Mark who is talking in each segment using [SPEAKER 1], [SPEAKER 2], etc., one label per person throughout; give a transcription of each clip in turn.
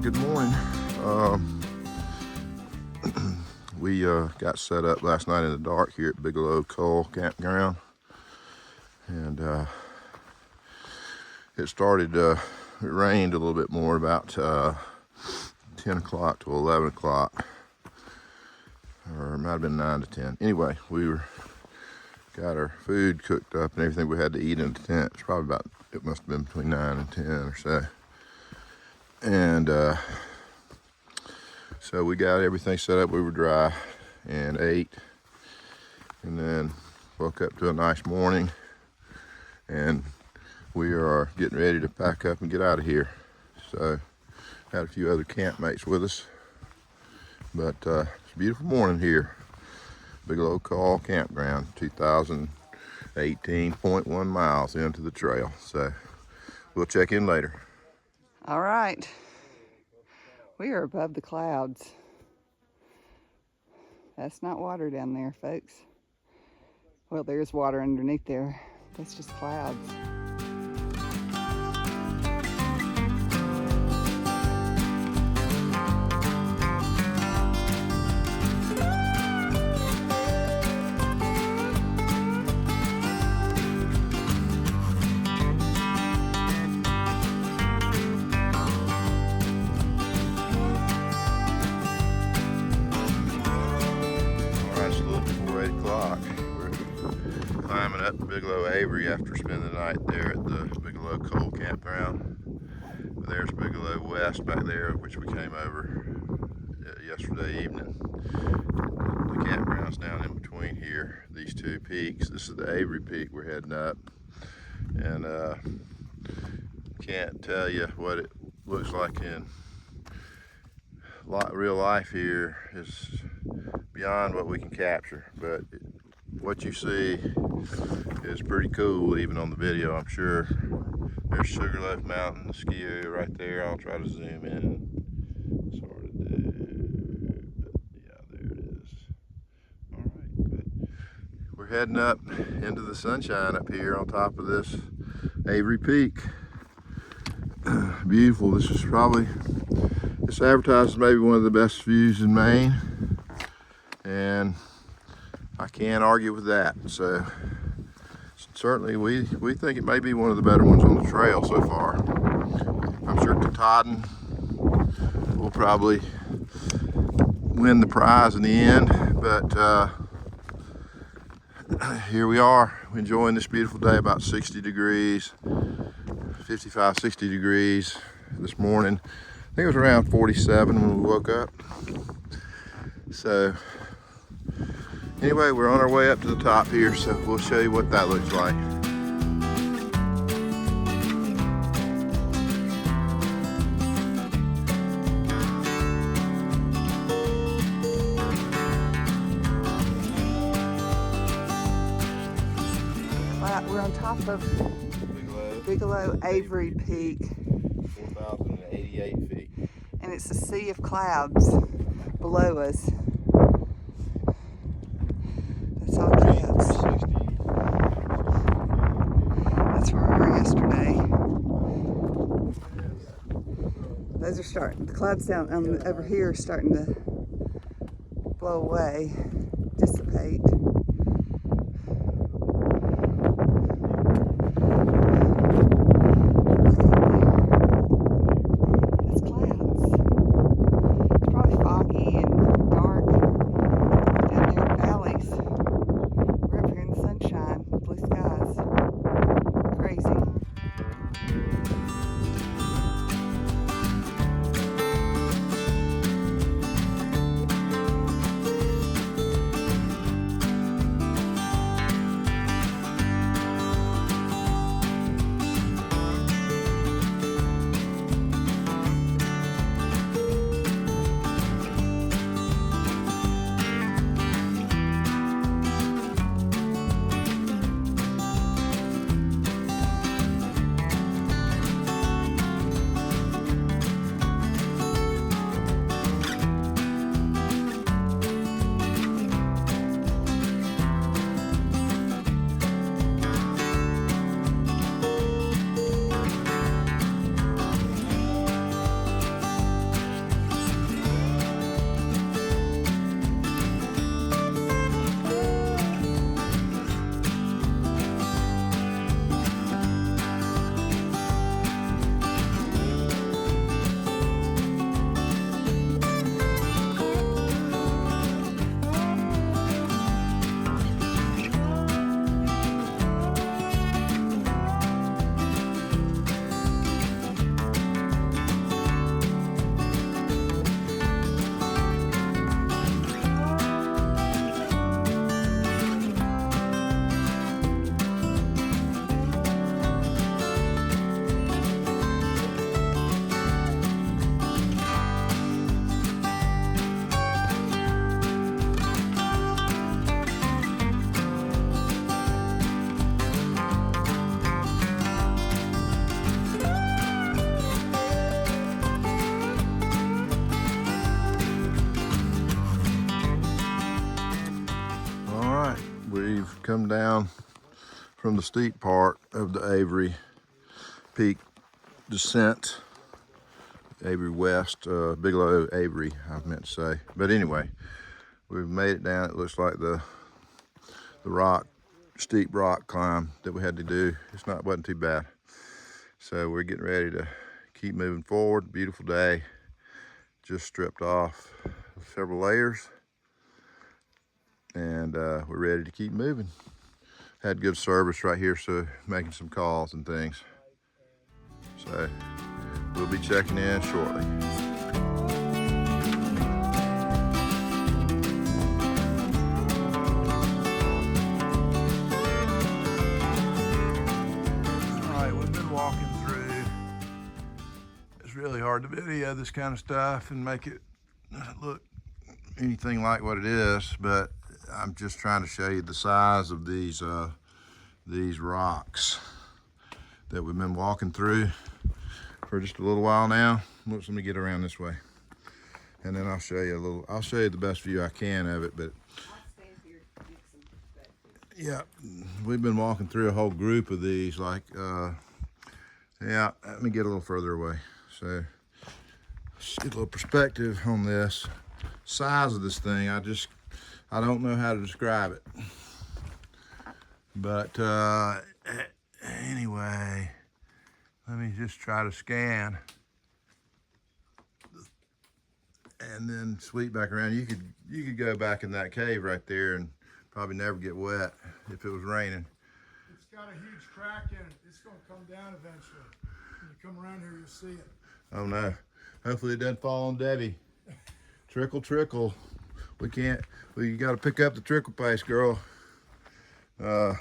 [SPEAKER 1] Good morning. We got set up last night in the dark here at Bigelow Coal Campground, and it rained a little bit more about 10 o'clock to 11 o'clock, or it might have been 9 to 10. Anyway, got our food cooked up and everything we had to eat in the tent. It's probably it must have been between 9 and 10 or so. And so we got everything set up. We were dry and ate, and then woke up to a nice morning, and we are getting ready to pack up and get out of here. So had a few other campmates with us, but it's a beautiful morning here. Bigelow Coal Campground, 2018.1 miles into the trail. So we'll check in later.
[SPEAKER 2] All right, we are above the clouds. That's not water down there, folks. Well, there's water underneath there. That's just clouds.
[SPEAKER 1] Climbing up to Bigelow Avery after spending the night there at the Bigelow Coal Campground. There's Bigelow West back there, which we came over yesterday evening. The campground's down in between here, these two peaks. This is the Avery peak we're heading up, and can't tell you what it looks like in real life. Here is beyond what we can capture, but what you see is pretty cool, even on the video, I'm sure. There's Sugarloaf Mountain, the ski area right there. I'll try to zoom in. Sort of do, but yeah, there it is. All right, but we're heading up into the sunshine up here on top of this Avery Peak. Beautiful. This is it's advertised as maybe one of the best views in Maine, and I can't argue with that. So certainly we think it may be one of the better ones on the trail so far. I'm sure Katahdin will probably win the prize in the end, but here we are enjoying this beautiful day. About 60 degrees, 55, 60 degrees this morning. I think it was around 47 when we woke up. So anyway, we're on our way up to the top here, so we'll show you what that looks like.
[SPEAKER 2] We're on top of Bigelow Avery Peak.
[SPEAKER 1] 4,088 feet.
[SPEAKER 2] And it's a sea of clouds below us. That's all clouds. That's where we were yesterday. Those are the clouds down over here are starting to blow away, dissipate.
[SPEAKER 1] we've come down from the steep part of the Avery Peak descent. Avery West, Bigelow Avery, I meant to say. But anyway, we've made it down. It looks like the steep rock climb that we had to do. Wasn't too bad. So we're getting ready to keep moving forward. Beautiful day. Just stripped off several layers, and we're ready to keep moving. Had good service right here, so making some calls and things. So we'll be checking in shortly. It's really hard to video this kind of stuff and make it look anything like what it is, but I'm just trying to show you the size of these rocks that we've been walking through for just a little while now. Let me get around this way, and then I'll show you the best view I can of it. But yeah, we've been walking through a whole group of these, like yeah, let me get a little further away. So let's get a little perspective on this size of this thing. I don't know how to describe it. But anyway, let me just try to scan and then sweep back around. You could go back in that cave right there and probably never get wet if it was raining.
[SPEAKER 3] It's got a huge crack in it. It's going to come down eventually. When you come around here, you'll see it.
[SPEAKER 1] Oh no. Hopefully it doesn't fall on Debbie. Trickle, trickle. You got to pick up the trickle pace, girl. No,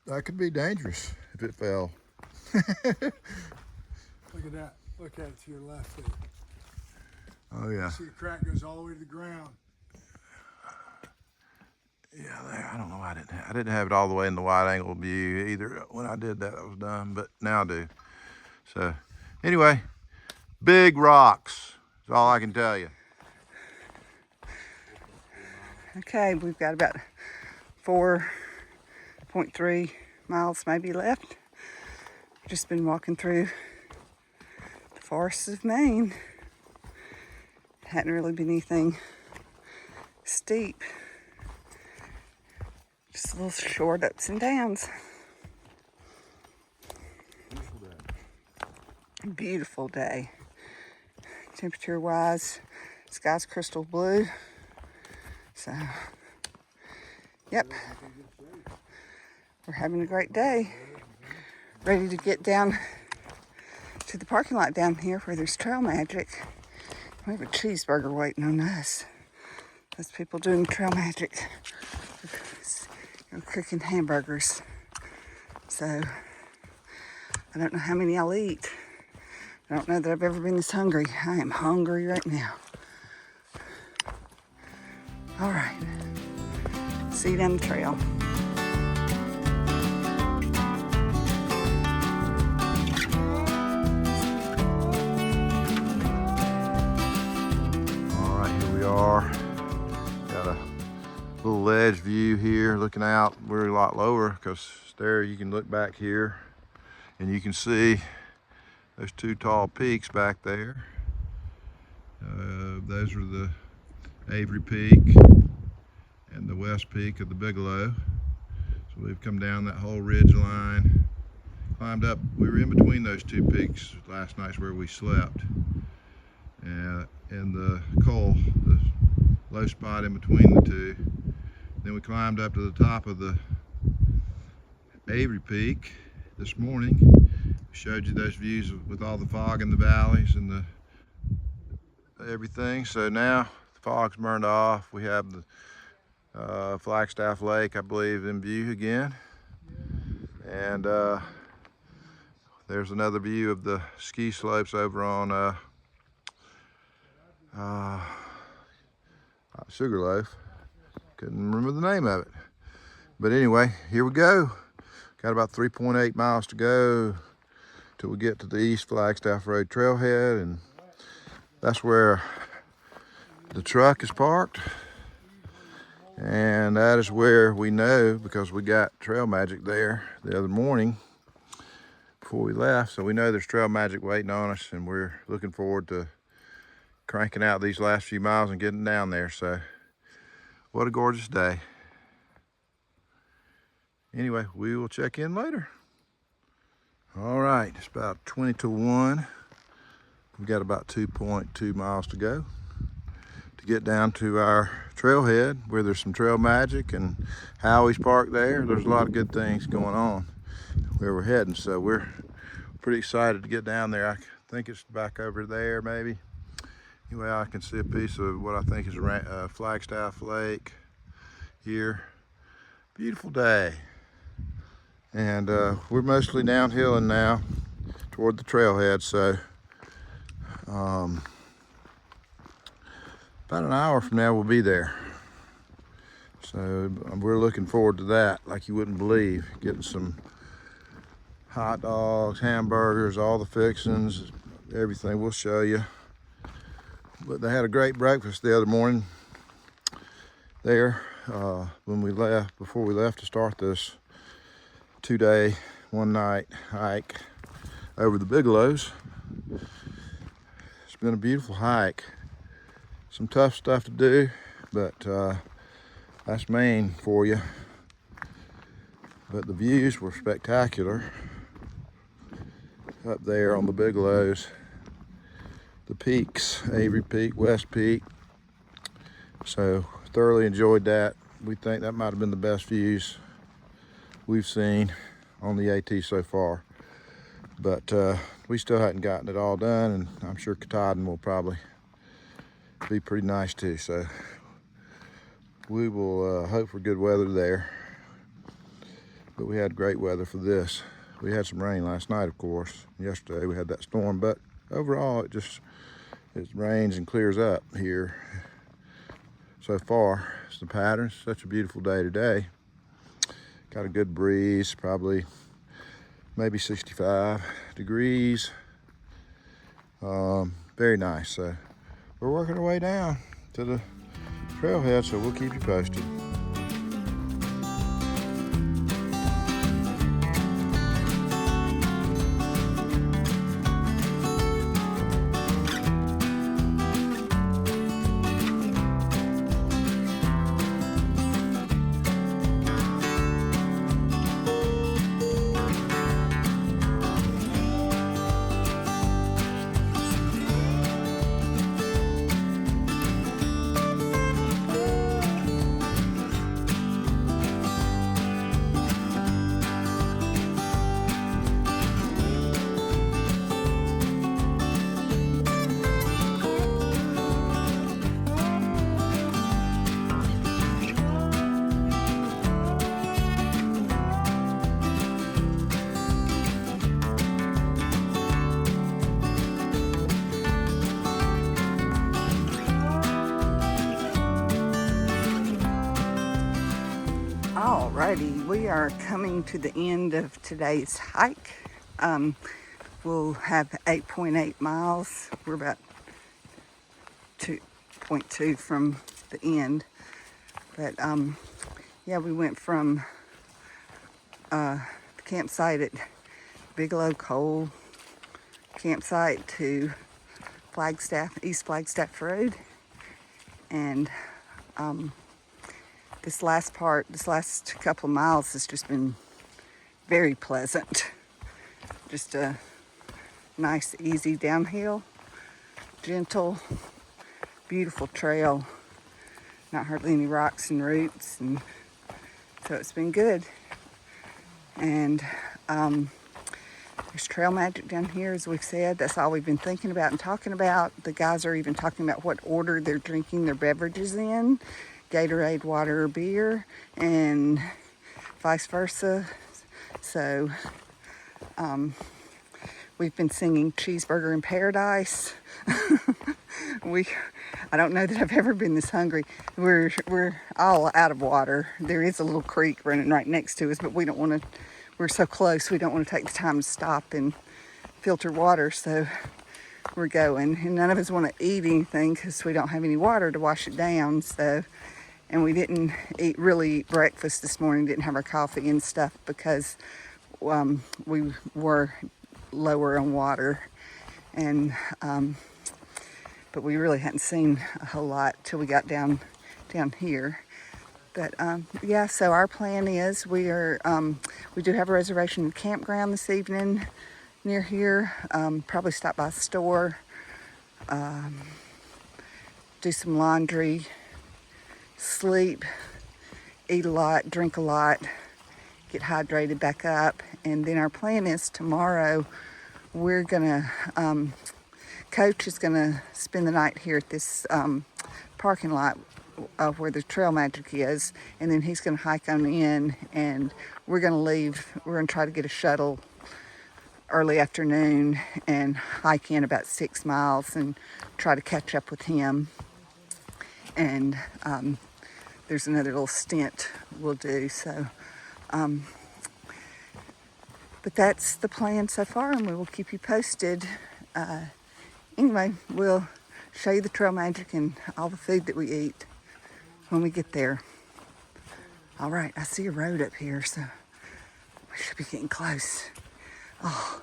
[SPEAKER 1] that could be dangerous if it fell.
[SPEAKER 3] Look at that. Look at it to your left there.
[SPEAKER 1] Oh yeah.
[SPEAKER 3] See the crack goes all the way to the ground.
[SPEAKER 1] Yeah, there. I don't know why I didn't have it all the way in the wide angle view either. When I did that, I was done, but now I do. So anyway, big rocks is all I can tell you.
[SPEAKER 2] Okay, we've got about 4.3 miles maybe left. Just been walking through the forests of Maine. Hadn't really been anything steep. Just little short ups and downs. Beautiful day. Temperature wise, sky's crystal blue. So, yep, we're having a great day. Ready to get down to the parking lot down here where there's trail magic. We have a cheeseburger waiting on us. Those people doing trail magic. Cooking hamburgers. So, I don't know how many I'll eat. I don't know that I've ever been this hungry. I am hungry right now. All right. See you down the trail.
[SPEAKER 1] All right, here we are. Got a little ledge view here looking out. We're a lot lower because there you can look back here and you can see those two tall peaks back there. Those are the Avery Peak and the West Peak of the Bigelow. So we've come down that whole ridge line, climbed up. We were in between those two peaks last night's where we slept. And in the coal, the low spot in between the two. Then we climbed up to the top of the Avery Peak this morning. We showed you those views with all the fog in the valleys and the everything. So now the fog's burned off. We have the Flagstaff Lake, I believe, in view again. And there's another view of the ski slopes over on Sugarloaf. Couldn't remember the name of it. But anyway, here we go. Got about 3.8 miles to go till we get to the East Flagstaff Road trailhead, and that's where the truck is parked. And that is where we know, because we got trail magic there the other morning before we left. So we know there's trail magic waiting on us, and we're looking forward to cranking out these last few miles and getting down there. So what a gorgeous day. Anyway, we will check in later. All right, it's about 20 to 1. We've got about 2.2 miles to go to get down to our trailhead where there's some trail magic and Howie's parked there. There's a lot of good things going on where we're heading. So we're pretty excited to get down there. I think it's back over there maybe. Anyway, I can see a piece of what I think is Flagstaff Lake here. Beautiful day. And we're mostly downhilling now toward the trailhead, so about an hour from now we'll be there. So we're looking forward to that like you wouldn't believe. Getting some hot dogs, hamburgers, all the fixings, everything. We'll show you. But they had a great breakfast the other morning there when we left, before we left to start this 2-day, 1-night hike over the Bigelows. It's been a beautiful hike. Some tough stuff to do, but that's Maine for you. But the views were spectacular up there on the Bigelows. The peaks, Avery Peak, West Peak. So thoroughly enjoyed that. We think that might have been the best views we've seen on the AT so far, but we still hadn't gotten it all done, and I'm sure Katahdin will probably be pretty nice too. So we will hope for good weather there, but we had great weather for this. We had some rain last night, of course. Yesterday we had that storm, but overall it rains and clears up here so far. It's the pattern. It's such a beautiful day today. Got a good breeze, probably maybe 65 degrees. Very nice. So we're working our way down to the trailhead, so we'll keep you posted.
[SPEAKER 2] Alrighty, we are coming to the end of today's hike. We'll have 8.8 miles. We're about 2.2 from the end. But yeah, we went from the campsite at Bigelow Coal campsite to Flagstaff, East Flagstaff Road. And this last couple of miles has just been very pleasant. Just a nice, easy downhill, gentle, beautiful trail. Not hardly any rocks and roots, and so it's been good. And there's trail magic down here, as we've said. That's all we've been thinking about and talking about. The guys are even talking about what order they're drinking their beverages in. Gatorade, water, or beer, and vice versa. So we've been singing Cheeseburger in Paradise. I don't know that I've ever been this hungry. We're all out of water. There is a little creek running right next to us, but we don't want to, we're so close, we don't want to take the time to stop and filter water, so we're going. And none of us want to eat anything because we don't have any water to wash it down, so. And we didn't really eat breakfast this morning, didn't have our coffee and stuff because we were lower on water. And but we really hadn't seen a whole lot till we got down here. But yeah, so our plan is we do have a reservation at the campground this evening near here. Probably stop by the store, do some laundry, sleep, eat a lot, drink a lot, get hydrated back up. And then our plan is tomorrow we're gonna, Coach is gonna spend the night here at this parking lot where the Trail Magic is, and then he's gonna hike on in, and we're gonna leave. We're gonna try to get a shuttle early afternoon and hike in about 6 miles and try to catch up with him. And there's another little stint we'll do. So, but that's the plan so far, and we will keep you posted. Anyway, we'll show you the Trail Magic and all the food that we eat when we get there. All right, I see a road up here, so we should be getting close. Oh,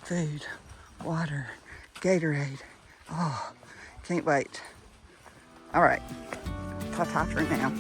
[SPEAKER 2] food, water, Gatorade. Oh, can't wait. All right, ta-ta for now.